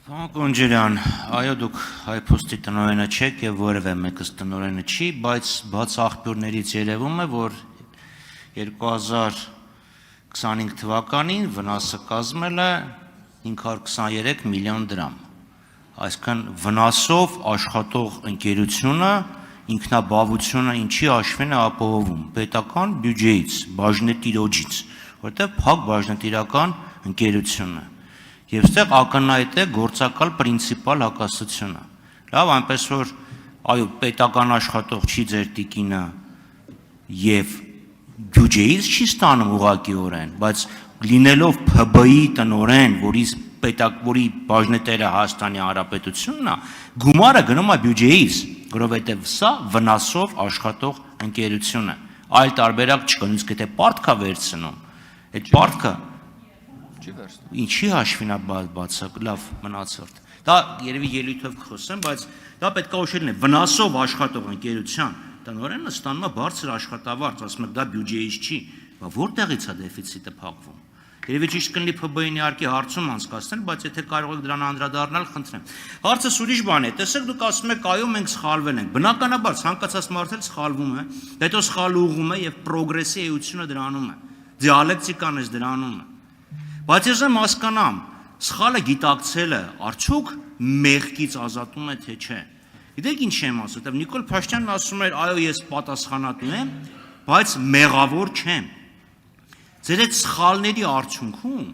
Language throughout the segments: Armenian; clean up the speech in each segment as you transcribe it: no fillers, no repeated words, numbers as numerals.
Կոնջերյան, այո դուք հայփոստի տնօրենը չեք եւ որևէ մեկս տնօրենը չի, բայց բաց աղբյուրներից երևում է, որ 2025 թվականին վնասը կազմել է 523 միլիոն դրամ։ Այսինքն վնասով աշխատող ընկերությունը ինքնաբավությունը ինչի հաշվին է ապահովում պետական բյուջեից, բաժնետիրոջից, որտեղ փակ բաժնետիրական ընկերությունը։ Եվ ստեղ ակնհայտ է գործակալ պրինցիպալ հակասությունը։ Լավ, այնպես որ այո, պետական աշխատող չի ձեր տիկինը եւ բյուջեից չի ստանում ուղղակիորեն, բայց լինելով ՓԲ-ի տնօրեն, որի բաժնետերը Հայաստանի Հանրապետությունն է, գումարը գնում է բյուջեից, որովհետեւ սա վնասով աշխատող ընկերություն է։ Այլ տարբերակ չկա, նույնիսկ եթե պարտք է վերցնում, այդ պարտքը ինչի հաշվին է բացակ, լավ մնացորդ։ Դա երևի ելույթով կխոսեմ, բայց դա պետք է ուշել լինի, վնասով աշխատող ընկերության տնօրենը ստանում է բարձր աշխատավարձ, ասում եք դա բյուջեից չի, բայց որտեղից է դեֆիցիտը փակվում։ Երևի ճիշտ կլինի ՓԲ-ին իհարկե հարցում անցկացնել, բայց եթե կարող եք դրան անդրադառնալ, խնդրեմ։ Հարցը ուրիշ բան է, տեսեք դուք ասում եք այո մենք սխալվել ենք։ Բնականաբար ցանկացած մարդ էլ սխալվում է, հետո սխալը ուղղում է եւ պրոգրեսի էությունը դրանում է։ Դիալեկտիկան է դրանում է։ Բայց ես եմ հասկանամ, սխալը գիտակցելը արդյոք մեղքից ազատում է թե չէ։ Գիտեք ինչ եմ ասում, որտեղ Նիկոլ Փաշինյանն ասում էր, այո ես պատասխանատու եմ, բայց մեղավոր չեմ։ Ձեր այդ սխալների արդյունքում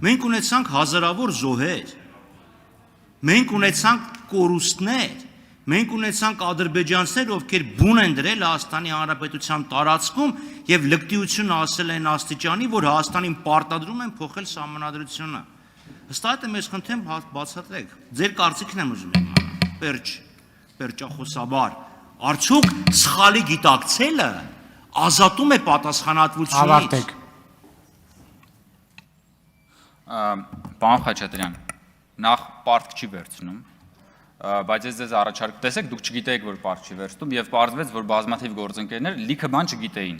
մենք ունեցանք հազարավոր զոհեր, մենք ունեցանք կորուստներ, մենք ունեցանք ադրբեջանցիներ, ովքեր բուն են դրել Հայաստանի Հանրապետության տարածքում եւ լկտիությունը ասել են աստիճանի, որ Հայաստանին պարտադրում են փոխել սահմանադրությունը։ Հստակ է մեզ խնդրեմ բացատրեք։ Ձեր կարծիքն եմ ուզում իմանալ։ Պերճախոսաբար, արդյոք սխալի գիտակցելը ազատում է պատասխանատվությունից։ Ավարտեք։ Պարոն Խաչատրյան, նախ պարտք չի վերցնում, բայց ես ձեզ առաջարկ տեսեք, դուք չգիտեիք, որ պարտք չի վերցնում եւ պարզվեց, որ բազմաթիվ գործընկերներ լիքը բան չգիտեին։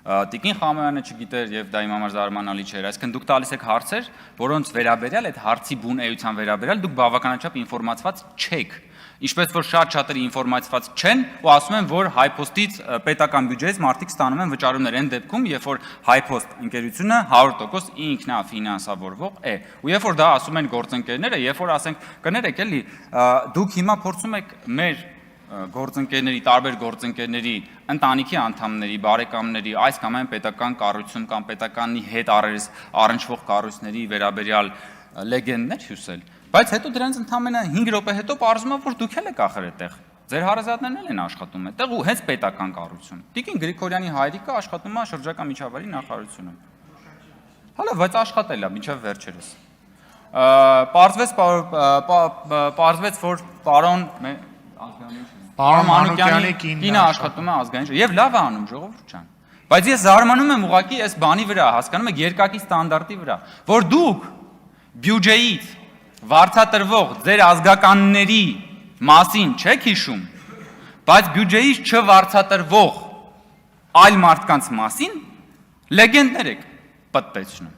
Տիկին Խամոյանը չգիտեր եւ դա իմ համար զարմանալի չէր, այսինքն դուք տալիս եք հարցեր, որոնց վերաբերյալ այդ հարցի բուն էության վերաբերյալ դուք բավականաչափ ինֆորմացված չեք։ Ինչպես որ շատ-շատերը ինֆորմացված չեն ու ասում են, որ հայփոստից պետական բյուջեից մարդիկ ստանում են վճարումներ այն դեպքում, երբ որ հայփոստ ընկերությունը 100% ինքնաֆինանսավորվող է։ Ու երբ որ դա ասում են գործընկերները, երբ որ ասենք կներեք էլի, դուք հիմա փորձում եք մեր գործընկերների, տարբեր գործընկերների, ընտանիքի անդամների, բարեկամների, այս կամ այն պետական կառույցում կամ պետականի հետ առնչվող կառույցների վերաբերյալ լեգենդներ հյուսել։ Բայց հետո դրանց ընդամենը 5 րոպե հետո պարզվում է, որ դուք էլ եք ախր այդտեղ։ Ձեր հարազատներն էլ են աշխատում այդտեղ ու հենց պետական կառույցում։ Տիկին Գրիգորյանի հայրիկը աշխատում է շրջակա միջավայրի նախարարությունում։ Հələ բայց աշխատել է մինչև վերջերս։ Պարզվեց, որ պարոն Մանուկյանի կինը աշխատում է ազգային եւ լավ է անում ժողովուրդ ջան։ Բայց ես զարմանում եմ ուղղակի այս բանի վրա, հասկանում եք, երկակի ստանդարտի վրա, որ դուք բյուջեից վարձատրվող ձեր ազգականների մասին չեք հիշում, բայց բյուջեից չվարձատրվող այլ մարդկանց մասին լեգենդներ եք պատպեցնում։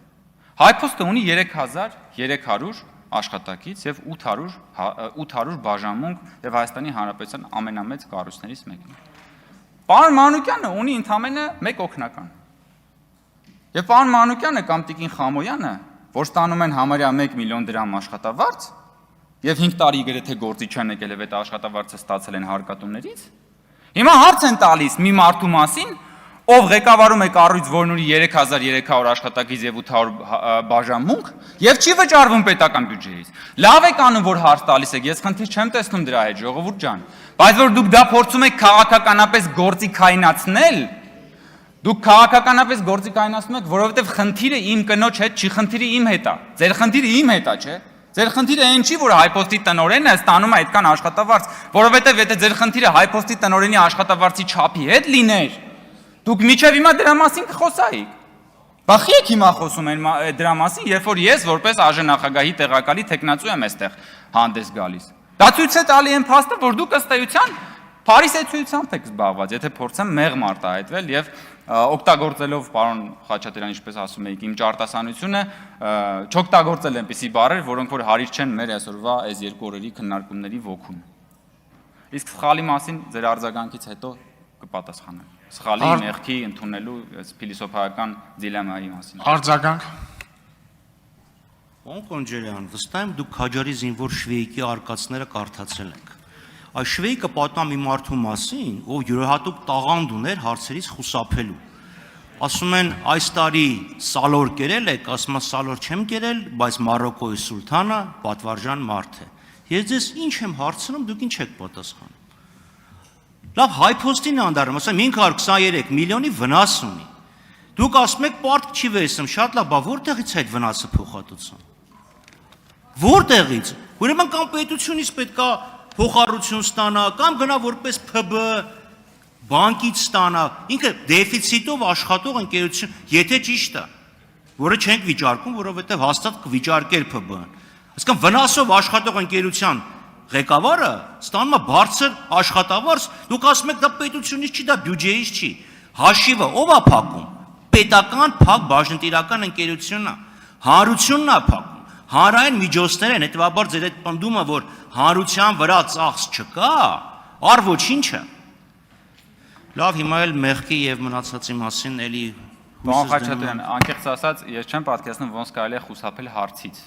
Հայփոստը ունի 3300 աշխատակից եւ 800 բաժանմունք եւ Հայաստանի Հանրապետության ամենամեծ կառույցներից մեկն է։ Պարոն Մանուկյանը ունի ընդամենը 1 օգնական։ Եվ պարոն Մանուկյանը կամ Տիկին Խամոյանը, որ ստանում են համարյա 1 միլիոն դրամ աշխատավարձ եւ 5 տարի գրեթե գործի չեն եկել եւ այդ աշխատավարձը ստացել են հարկատուներից, հիմա հարց են տալիս մի մարդու մասին, ով ղեկավարում է կառույց, որն ունի 3300 աշխատակից եւ 800 բաժանմունք եւ չի վճարվում պետական բյուջեից։ Լավ եք անում, որ հարց տալիս եք, ես խնդիր չեմ տեսնում դրա հետ, ժողովուրդ ջան, բայց որ դուք դա փորձում եք քաղաքականապես գործի քայնացնել, դուք քաղաքականապես գործի կայնացնում եք, որովհետև խնդիրը իմ կնոջ հետ չի, խնդիրը իմ հետ է։ Ձեր խնդիրը իմ հետ է, չէ՞։ Ձեր խնդիրը այն չի, որ հայփոստի տնօրենը ստանում է այդքան աշխատավարձ, որովհետև եթե ձեր խնդիրը հայփոստի տնօրենի աշխատավարձի չափի հետ լիներ, դուք միջև հիմա դրա մասին կխոսայիք։ Բախի եք հիմա խոսում դրա մասին, երբ որ ես որպես ԱԺ նախագահի տեղակալի թեկնածու եմ այստեղ հանդես գալիս։ Դա ցույց է տալի այն փաստը, որ դուք ըստ էության Փարիսեցիությամբ եք զբաղված, եթե փորձեմ մեղմ արտահայտվել եւ օգտագործելով պարոն Խաչատրյան, ինչպես ասում եք, իմ ճարտասանությունը, չօգտագործել այնպիսի բառեր, որոնք որ հարիր չեն մեր այսօրվա այս երկու օրերի քննարկումների ոգուն։ Իսկ սխալի մասին ձեր արձագանքից հետո կպատասխանեմ։ Սխալի մեղքի ընդունելու այս փիլիսոփայական դիլեմայի մասին։ Արձագանք։ Պարոն Կոնջարյան, վստահ եմ դուք Քաջարի զինվոր Շվեյկի արկածները կարդացել եք։ Այս Շվեյկը պատմում մի մարդու մասին, ով յուրահատուկ տաղանդ ուներ հարցերից խուսափելու։ Ասում են, այս տարի սալոր կերել եք, ասում եմ սալոր չեմ կերել, բայց Մարոկոյի սուլթանը պատվարժան մարդ է։ Ես ձեզ ինչ եմ հարցնում, դուք ինչ եք պատասխանում։ Լավ, հայփոստին անդառնում, ասում եմ 523 միլիոնի վնաս ունի։ Դուք ասում եք պարտք չի վերցնում, շատ լավ, բա որտեղից է այդ վնասը փոխհատուցում։ Որտեղից։ Ուրեմն կամ պետությունից պետքա փոխառություն ստանա, կամ գնա որպես ՓԲ բանկից ստանա, ինքը դեֆիցիտով աշխատող ընկերություն, եթե ճիշտ է, որը չենք վիճարկում, որովհետև հաստատ կվիճարկեր ՓԲ-ն։ Այսինքն վնասով աշխատող ընկերության ղեկավարը ստանում է բարձր աշխատավարձ, դուք ասում եք դա պետությունից չի, դա բյուջեից չի։ Հաշիվը ով է փակում։ Պետական փակ բաժնետիրական ընկերությունն է, հանրությունն է փակում, հանրային միջոցներ են, հետևաբար ձեր այդ պնդումը, որ հանրության վրա ծախս չկա, առ ոչինչ է։ Լավ, հիմա էլ մեղքի եւ մնացածի մասին էլի Պարոն Խաչատրյան, անկեղծ ասած, ես չեմ պատկերացնում ոնց կարելի է խուսափել հարցից։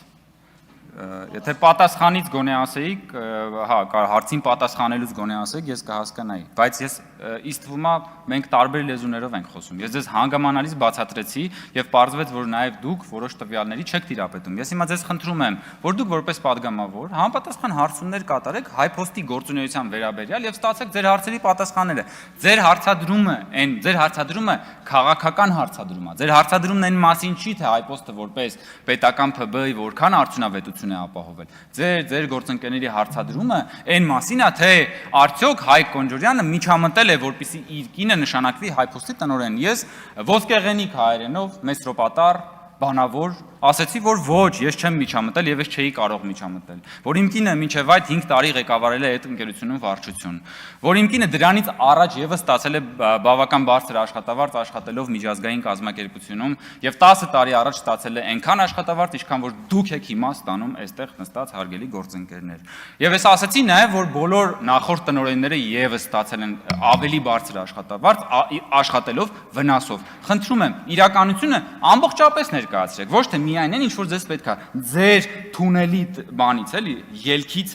Եթե պատասխանից գոնե ասեիք, հա, հարցին պատասխանելուց գոնե ասեիք, ես կհասկանայի, բայց ես ինձ թվում է մենք տարբեր լեզուներով ենք խոսում։ Ես ձեզ հանգամանալից բացատրեցի եւ պարզվեց, որ նաեւ դուք որոշ տվյալների չեք տիրապետում։ Ես հիմա ձեզ խնդրում եմ, որ դուք որպես падգամավոր համապատասխան հարցումներ կատարեք հայփոստի գործունեության վերաբերյալ եւ ստացեք ձեր հարցերի պատասխանները։ Ձեր հարցադրումը քաղաքական հարցադրում է։ Ձեր հարցադրումն այն մասին չի, թե հայփոստը որպես պետական ՓԲ-ի որքան արդյունավետություն է ապահովել։ Ձեր գործընկերների հարցադրումը այն մասին է, թե արդյոք Հայկ Կոնջարյանը միջամտել է, որպեսզի իր կինը նշանակվի հայփոստի տնօրեն։ Ես ոսկեղենիկ հայերենով մեծրոպատար բանավոր ասեցի, որ ոչ, ես չեմ միջամտել եւ ես չէի կարող միջամտել, որ իմ կինը մինչեւ այդ 5 տարի ղեկավարել է այդ ընկերությունում վարչություն, որ իմ կինը դրանից առաջ եւս ստացել է բավական բարձր աշխատավարձ աշխատելով միջազգային կազմակերպությունում եւ 10 տարի առաջ ստացել է այնքան աշխատավարձ, ինչքան որ դուք եք հիմա ստանում այստեղ նստած հարգելի գործընկերներ։ Եվ ես ասացի նաեւ, որ բոլոր նախորդ տնօրենները եւս ստացել են ավելի բարձր աշխատավարձ աշխատելով վնասով։ Խնդրում եմ, իրականությունը ամբողջապես ներկայացրեք, ոչ թե միայն այն, ինչ որ ձեզ պետք է ձեր թունելի բանից, էլի, ելքից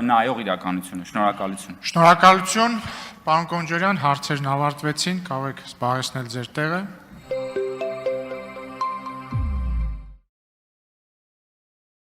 նայող իրականությունը։ Շնորհակալություն։ Շնորհակալություն, պարոն Կոնջարյան, հարցերն ավարտվեցին, կարող եք զբաղեցնել ձեր տեղը։